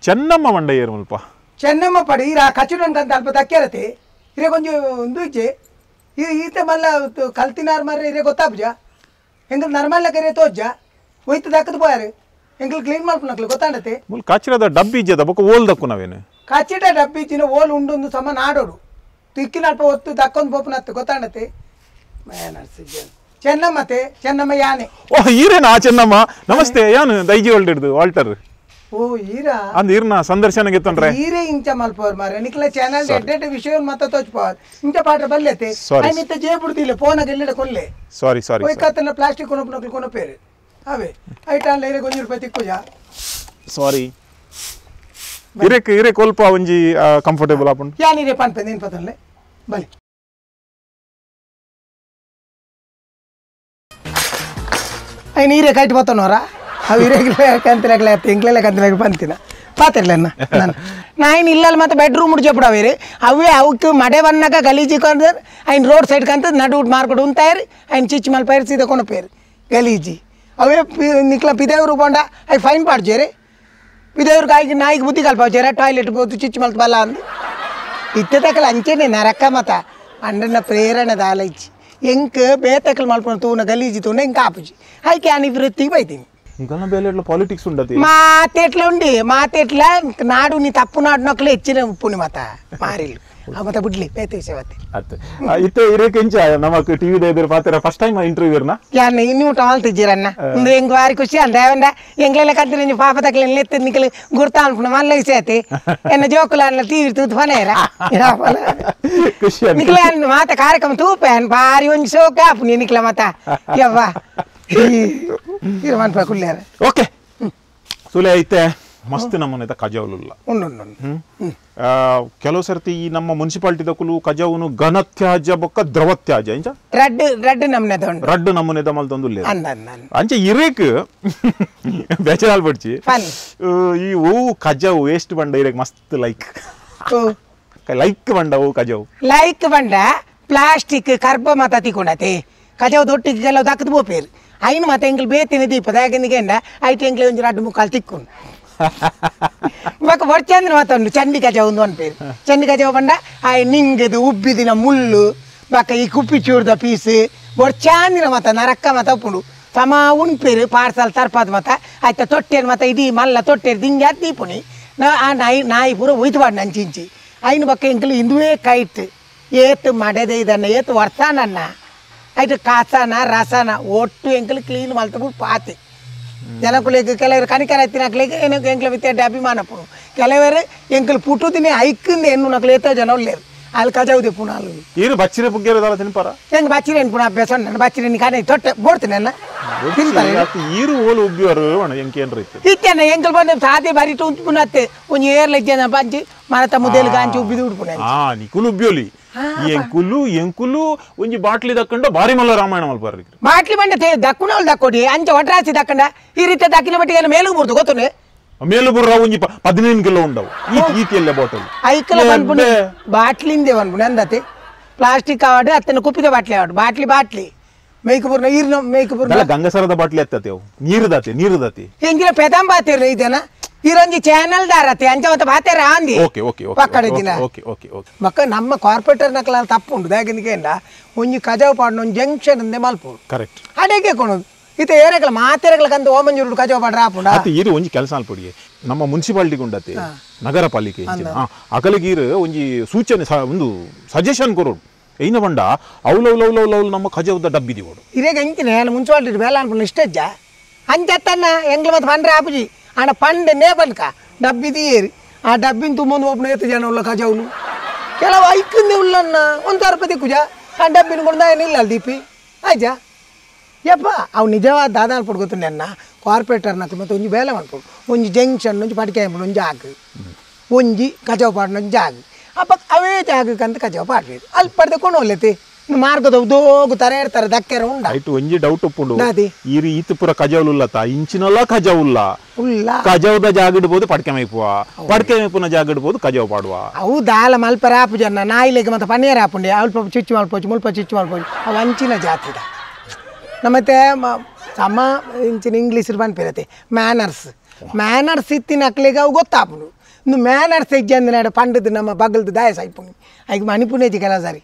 ಚೆನ್ನಮ್ಮ ಮಂಡ ಏರು ಮಲ್ಪ ಚೆನ್ನಮ್ಮ ಪಡಿ ಇರ ಕಚ್ಚಿಡೋನ್ಕಂತ ಅಲ್ಪ ತಕ್ಕಿರತ್ತೆ ಇರೇ ಕೊಂಚ ದುಯ್ಚೆ ಈತೆ ಮಲ್ಲ ಕಲ್ತಿನಾರ್ ಮಾರ್ರೆ ಇರೇ ಗೊತ್ತಾಪುಜ ಎಂಗಲ್ ನರ್ಮಲ್ ಕರೆ ತೋಜ್ಜ ಒಯ್ತು ದಕ್ಕದು ಪೋಯಾರು ಎಂಗಲ್ ಕ್ಲೀನ್ ಮಾಡ್ಕೊಳಕ್ಲು ಗೊತ್ತಾಂಡತೆ ಮುಲ್ ಕಾಚಿರದ ಡಬ್ಬಿ ಇಜ್ಜದ ಬೊಕ್ಕ ಓಲ್ ದಕ್ಕು ನಾವೇನು ಕಚ್ಚಿಟ ಡಬ್ಬಿ ಇಚ್ಚಿನ ಓಲ್ ಉಂಡು ಸಮ ನಾಡೋಡು ತಿಕ್ಕಿನ ಅಲ್ಪ ಒತ್ತು ದಕ್ಕೊಂದು ಪೋಪನತ್ತೆ ಗೊತ್ತಾಂಡತೆ ಚೆನ್ನಮ್ಮತೆ ಚೆನ್ನಮ್ಮ ಯಾನೆ ಓಹ್ ಈರೇನಾ ಚೆನ್ನಮ್ಮ ನಮಸ್ತೆ ಯಾನು ದೈಜಿ ಹೊಲ್ಡಿಡ್ದು ವಾಲ್ಟರ್ ಓ ಈರಾ ಅಂದ್ ಈರ್ನ ಸಂದರ್ಶನ ಗೆತ್ತಂಡ್ರೆ ಈರೇ ಇಂಚ ಮಲ್ಪೋರ್ ಮಾರೆ ನಿಕ್ಲ ಚಾನಲ್ ಎಡ್ಡೆಡ್ ವಿಷಯ ಮತ್ತ ತೋಚ್ಪೋರ್ ಇಂಚ ಪಾಠ ಬಲ್ಲೆತೆ ಐನಿತ ಜೇಬುಡ್ದಿಲ್ಲ ಫೋನಾಗ ಎಲ್ಲೆಡ ಕೊಲ್ಲೆ ಸಾರಿ ಸಾರಿ ಓಯ್ ಕತ್ತನ ಪ್ಲಾಸ್ಟಿಕ್ ಕೊನಪನಕ್ಲು ಕೊನಪೇರೆ ಅವೇ ಐಟಾನ್ ಲೈರೆ ಗೊಂಜಿ ರೂಪಾಯಿ ತಿಕ್ಕುಜ ಸಾರಿ ಇರೇಕ್ ಸ್ವಲ್ಪ ಒಂಜಿ ಕಂಫರ್ಟೇಬಲ್ ಆಪುಂಡು ಯಾನಿರೆ ಪನ್ಪೆ ನೀನ್ ಪತನ್ಲೆ ಬಲಿ ಐ ನೀರೇ ಕೈಟ್ ಬತ್ತನೋರ ಅವು ಇರೇಗ್ಲೆ ಕಂತಿಲಾಗ್ಲೆ ಎಂಗ್ಲೆಲ್ಲ ಕಂತಿಲಾಗ ಪಂತಿನ ಪಾತಿರ್ಲೆನ್ನ ನಾನು ಇಲ್ಲಲ್ಲಿ ಮತ್ತೆ ಬೆಡ್ರೂಮ್ ಮುಡ್ಚೋಬಿಡವೇರಿ ಅವೇ ಅವಕ್ಕೆ ಮಡೆ ಬನ್ನಾಗ ಗಲೀಜಿಕೊಂಡ್ರೆ ఆయన రోడ్ సైడ్ కంటే నడువు మార్కెట్ ఉంటాయి ఆయన చిచ్చి మళ్ళీ పైరు సీదా కొన పేరు గలీజీ అవే నిక్ల పిదేవురు బొండ అవి ఫైన్ పాడుచేరే పిదేవురు కాయకి నాయికి బుద్ధి కలిపచ్చారా టాయిలెట్ పోతూ చిచ్చి మళ్ళీ బల్ల అంది ఇత్తెతకలు అంచేనే నరక్క మత అండన్న ప్రేరణ దాలైచి ఎంక బేతకలు మలుపున తూన గలీజీ తూన ఇంకా ఆపుచి అయితే అని వృత్తికి పోయింది ఇంకా బేలేట్లో పాలిటిక్స్ ఉండదు మాతేట్లా ఉండి మాతేట్లా నాడు నీ తప్పు నాడు నొక్కలు ఇచ్చిన పుణ్య మత మారిల్లు ಮತ ಬಿಡ್ಲಿ ಬೇತೇಸವತ್ತೆ ಅತ್ತೆ ಇತ್ತೆ ಇರೇಕೆಂಚ ನಮಕ್ ಟಿವಿ ದೇದರ ಪಾತ್ರ ಫಸ್ಟ್ ಟೈಮ್ ಇಂಟರ್ವ್ಯೂ ಇರ್ನ ಯಾನೆ ಇನ್ನು ಟಾಲ್ ತಿಜ್ಜಿರನ್ನ ಒಂದು ಎಂಗ್ ವಾರಿ ಖುಷಿ ಅಂದವಂಡ ಎಂಗ್ಲೆಲ್ಲ ಕಂತಿನ ನಿಜ ಪಾಪ ತಕಲೆ ನೆತ್ತ ನಿಕಲೆ ಗುರ್ತಾ ಅನ್ಪುನ ಮಲ್ಲ ಇಸೇತಿ ಎನ್ನ ಜೋಕುಲ ಅನ್ನ ಟಿವಿ ತೂತ್ ಫನೇರ ಖುಷಿ ನಿಕಲೆ ಮಾತ ಕಾರ್ಯಕ್ರಮ ತೂಪೆನ್ ಬಾರಿ ಒಂಜಿ ಸೋಕ ಆಪುನಿ ನಿಕಲೆ ಮತ ಯವ್ವ ಇರಮನ್ ಪಕುಲ್ಲೇರ ಓಕೆ ಸುಲೆ ಐತೆ ಮಸ್ತ್ ನಮ್ಮನೆ ಕಜಾವಲುಲ್ಲ ಕೆಲವು ಸರ್ತಿ ಈ ನಮ್ಮ ಮುನ್ಸಿಪಾಲಿಟಿ ದಕ್ಕಲು ಕಜಾವನು ಘನತ್ಯಾಜ್ಯ ಬೊಕ್ಕ ದ್ರವತ್ಯಾಜ್ಯ ಇಂಚ ರಡ್ಡ್ ನಮ್ಮನೆ ತೊಂಡು ರಡ್ಡ್ ನಮ್ಮನೆ ದಮಲ್ ತೊಂದುಲ್ಲೆ ಅಂಚ ಇರೇಕ್ ಬೇಚರಾಲ್ ಬಡ್ಚಿ ಈ ಓ ಕಜಾವು ವೇಸ್ಟ್ ಬಂಡ ಇರೇಕ್ ಮಸ್ತ್ ಲೈಕ್ ಬಂಡ ಓ ಕಜಾವು ಲೈಕ್ ಬಂಡ ಪ್ಲಾಸ್ಟಿಕ್ ಕರ್ಬ ಮತ ತಿಕೊಂಡತೆ ಕಜಾವು ದೊಟ್ಟಿಗೆ ಕೆಲವು ದಕ್ಕದು ಬೋಪೇರು అయిన మత ఎంగిల్ బేతిని దీప దాగిందికేండ అయితే ఎంగిల్ ఉంచి రడ్డు ముక్కలు తిక్కుండు ఒక వర్చంద్ర మత ఉండు చండి కజ ఉంది అని పేరు చండి కజ పండ ఆ నింగదు ఉబ్బిదిన ముళ్ళు బక్క ఈ కుప్పి చూడద పీసు వర్చాందిన మత నరక్క మత ఇప్పుడు సమా ఉన్ పేరు పార్సల్ తర్పాత మత అయితే తొట్టేరు మత ఇది మళ్ళా తొట్టేరు దింగా దీపుని నాయి పూర ఉయితువాడు నంచించి అయిన బక్క ఎంగిల్ ఇందువే కైట్ ఏత్ మడేది ఇదన్న ఏత్ వర్తానన్న అయితే ಕಾಸಾನ ರಸನ ಒಟ್ಟು ಎಂಕಲು ಕ್ಲೀನ್ ಮಲ್ತಬಿಟ್ಟು ಪಾತಿ ಜನಕ್ಕೂ ಕೆಲವರು ಕನಿಕರ ತಿನ್ನಕ್ಲಿಕ್ಕೆ ಏನಕ್ಕೆ ಎಂಕ್ಲ ವಿತ್ತೇಟ ಅಭಿಮಾನ ಪುಣು ಕೆಲವರು ಎಂಕಲು ಪುಟ್ಟು ತಿನ್ನಿ ಐಕಿಂದ ಎನ್ನು ನಕ್ಲು ಏತೋ ಜನ లేరు వాళ్ళు కజావుది పునాలు ఈరు బచ్చిరే పుగ్గేరు దాల తినపారా ఎంగ బచ్చిరే పునా బెసన్ నన్ను బచ్చిరే ని కానే ತೊಟ್ಟೆ ಬೋಡ್ತಿನನ್ನ ತಿನ್ತಾರೆ ಈರು ಓಲು ಉಬ್ಬಿಯವರು ಎಂಕೇನ್ರಿ ಇತ್ತೇನ ಎಂಕಲ್ ಬಂದ ಸಾದೆ ಬರಿಟು ಉಂಪುನತ್ತೆ ಒಂಜಿ ಏರ್ಲ ಇದ್ದೇನ ಬಂಜಿ ಮರತ ಮುದೆಲ್ ಗಾಂಚಿ ಉಬ್ಬಿದು ಉಡ್ಪುನ ನಿಕುಲು ಉಬ್ಬಿಯೋಲಿ ಎಂಕುಲು ಒಂಜಿ ಬಾಟ್ಲಿ ದಕ್ಕಂಡ ಬಾರಿ ಮಲ್ಲ ರಾಮಾಯಣ ಮಲ್ಪಾರ್ರಿ ಬಾಟ್ಲಿ ಬಂಡ ದಕ್ಕುನವಳು ದಕ್ಕೋಡಿ ಅಂಚ ಒಟ್ರಾಸಿ ದಕ್ಕಂಡ ಈ ರೀತಿ ದಕ್ಕಿನ ಬಟ್ಟಿಗೆ ಮೇಲು ಬುರ್ದು ಗೊತ್ತುನೆ ಮೇಲು ಬುರ್ರ ಒಂಜಿ 15 ಕಿಲೋ ಉಂಡವು ಈತಿಯಲ್ಲ ಬಾಟಲ್ ಐಕಲ ಬಂದ್ಬಿಡು ಬಾಟ್ಲಿಂದೆ ಬಂದ್ಬಿಡು ಅಂದತೆ ಪ್ಲಾಸ್ಟಿಕ್ ಆವಾಡು ಅತ್ತನ ಕುಪ್ಪಿದ ಬಾಟ್ಲಿ ಆವಾಡು ಬಾಟ್ಲಿ ಮೇಕಪುರ್ನ ಈರ್ನ ಮೇಕಪುರ್ನ ಗಂಗಸರದ ಬಾಟ್ಲಿ ಎತ್ತತೆ ಅವು ನೀರುದತೆ ಹೆಂಗಿರ ಪೆದಂ ಬಾತಿರ ಇದೆನಾ ಈರೊಂಜಿ ಚಾನಲ್ ದಾರತೆ ಅಂಚ ಮತ್ತೆ ಬಾತೇರ ಆಂದಿ ಪಕ್ಕಡೆ ದಿನ ಮಕ್ಕ ನಮ್ಮ ಕಾರ್ಪೊರೇಟರ್ ನಕಲ ತಪ್ಪುಂಡು ದಾಗಿನಿಕೆಂಡ ಒಂಜಿ ಕಜಾವ್ ಪಾಡ್ನ ಒಂಜಿ ಜಂಕ್ಷನ್ ಅಂದೆ ಮಲ್ಪುಡು ಕರೆಕ್ಟ್ ಅಡೆಗೆ ಕೊಣದು ಇತ ಏರೆಗಳ ಮಾತೆರೆಗಳ ಕಂತ ಓಮಂಜೂರು ಕಜಾವ್ ಪಾಡ್ರ ಆಪುಂಡ ಅತಿ ಈರು ಒಂಜಿ ಕೆಲಸ ಅಲ್ಪಡಿಗೆ ನಮ್ಮ ಮುನ್ಸಿಪಾಲಿಟಿ ಗುಂಡತೆ ನಗರ ಪಾಲಿಕೆ ಅಕಲಿಗೀರು ಒಂಜಿ ಸೂಚನೆ ಒಂದು ಸಜೆಷನ್ ಕೊರೋಡು ಐನ ಬಂಡ ಅವಲೌಲೌಲೌಲೌಲ್ ನಮ್ಮ ಕಜಾವದ ಡಬ್ಬಿ ದಿಗೋಡು ಇರೇಗ ಎಂಕಿನ ಮುನ್ಸಿಪಾಲಿಟಿ ಬೇಲ ಅನ್ಪುಣ ಇಷ್ಟಜ್ಜ ಅಂಚತ್ತನ್ನ ಎಂಗ್ಲ ಮತ್ತೆ ಪಂಡ್ರೆ ಆಪುಜಿ ಆನ పండే నేపల్క డబ్బి తీయరు ఆ డబ్బిని తుమ్మంది ఓపెన్ అయితే జనం ఉల్ల కజావులు ಕೆಲವು ಐಕಂದೆ ಉಳ್ಳನ್ನ ಒಂದು ರೂಪಾಯಿ ದಿಕ್ಕುಜಾ ಆ ಡಬ್ಬಿನ ಕೊಂಡು ಇಲ್ಲ ದೀಪಿ ಆಯ್ಜಾ ಯಪ್ಪ ಅವು ನಿಜವಾದ ದಾದಾಲ್ ಪಡ್ಕೊತೀನಿ ಅನ್ನ ಕಾರ್ಪೊರೇಟರ್ ನಕ್ಲು ಮತ್ತೆ ಒಂಜಿ ಬೇಲೆ ಮಾಡ್ಕೊಡು ಒಂಜಿ ಜಂಕ್ಷನ್ నుంచి ಪಟಿಕೆ ಒಂಜಿ ಜಾಗ ಒಂಜಿ ಕಜಾವ್ ಪಾಡ್ನ ಜಾಗ ಅಪ್ಪ ಅವೇ ಜಾಗಕ್ಕಂತ ಕಜಾವ್ ಪಾಡ್ಬೇಕು ಅಲ್ಲಿ ಪಡೆದುಕೊಂಡು ಹೋಗ್ಲೈತಿ ಮಾರ್ಗದ ಉದೋಗು ತರ ಇರ್ತಾರೆ ದಕ್ಕೆರ ಉಂಡ ಐಟು ಒಂಜಿ ಡೌಟ್ ಉಪ್ಪುಂಡು ಈರಿ ಈತ ಪುರ ಕಜಾವುಲ್ಲತ ಇಂಚಿನಲ್ಲ ಕಜಾವುಲ್ಲ ಕಜಾವದ ಜಾಗ ಇಡ್ಬೋದು ಪಡ್ಕೆ ಮೇಪುನ ಜಾಗ ಇಡ್ಬೋದು ಕಜಾವ್ ಪಾಡುವ ಅವು ದಾಲ ಮಲ್ಪರ ಆಪು ಜನ ನಾಯಿಲೆಗೆ ಮತ್ತೆ ಪನ್ನೀರ್ ಆಪುಂಡೆ ಅಲ್ಪ ಚಿಚ್ಚು ಮಲ್ಪೋಚು ಮುಲ್ಪ ಚಿಚ್ಚು ಮಲ್ಪೋಚು ಅವು ಅಂಚಿನ ಜಾತಿದ ನಮ್ಮತ್ತೆ ಸಮ ಇಂಚಿನ ಇಂಗ್ಲೀಷ್ ಬಂದ್ಪಿರತ್ತೆ ಮ್ಯಾನರ್ಸ್ ಮ್ಯಾನರ್ಸ್ ಇತ್ತಿನ ಅಕ್ಲಿಗೆ ಅವು ಗೊತ್ತಾಪುನು ಇನ್ನು ಮ್ಯಾನರ್ಸ್ ಹೆಜ್ಜೆ ಅಂದ್ರೆ ಪಂಡದು ನಮ್ಮ ಬಗಲ್ದು ದಾಯಸ ಐಪುನಿ ಐಗೆ ಮಣಿಪುನೇಜಿ ಕೆಲ ಸರಿ